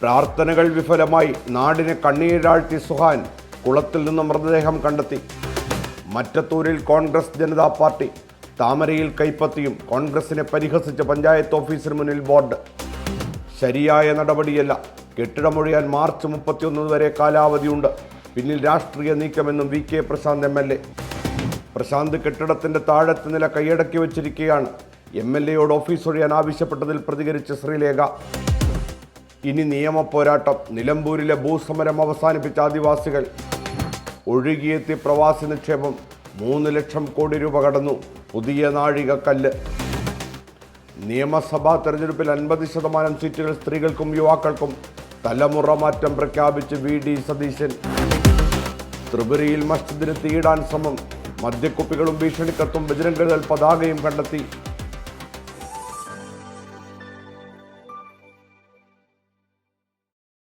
പ്രാർത്ഥനകൾ വിഫലമായി നാടിനെ കണ്ണീരാഴ്ത്തി സുഹാൻ കുളത്തിൽ നിന്ന് മൃതദേഹം കണ്ടെത്തി. മറ്റത്തൂരിൽ കോൺഗ്രസ് ജനതാ പാർട്ടി താമരയിൽ കൈപ്പത്തിയും കോൺഗ്രസിനെ പരിഹസിച്ച പഞ്ചായത്ത് ഓഫീസിന് മുന്നിൽ ബോർഡ്. ശരിയായ നടപടിയല്ല, കെട്ടിടമൊഴിയാൻ മാർച്ച് 31 വരെ കാലാവധിയുണ്ട്. പിന്നിൽ രാഷ്ട്രീയ നീക്കമെന്നും VK പ്രശാന്ത് MLA. പ്രശാന്ത് കെട്ടിടത്തിന്റെ താഴത്തെ നില കൈയടക്കി വച്ചിരിക്കുകയാണ്. MLAയോട് ഓഫീസ് ഒഴിയാൻ ആവശ്യപ്പെട്ടതിൽ പ്രതികരിച്ച ശ്രീലേഖ. ഇനി നിയമ പോരാട്ടം. നിലമ്പൂരിലെ ഭൂസമരം അവസാനിപ്പിച്ച ആദിവാസികൾ. ഒഴുകിയെത്തിയ പ്രവാസി നിക്ഷേപം 3 ലക്ഷം കോടി രൂപ കടന്നു. പുതിയ നാഴികക്കല്ല്. നിയമസഭാ തെരഞ്ഞെടുപ്പിൽ 50% സീറ്റുകൾ സ്ത്രീകൾക്കും യുവാക്കൾക്കും. തലമുറ മാറ്റം പ്രഖ്യാപിച്ച് VD സതീശൻ. ത്രിപുരയിൽ മസ്ജിദിന് തീയിടാൻ ശ്രമം. മദ്യക്കുപ്പികളും ഭീഷണിക്കത്തും ബജരംഗദൾ പതാകയും കണ്ടെത്തി.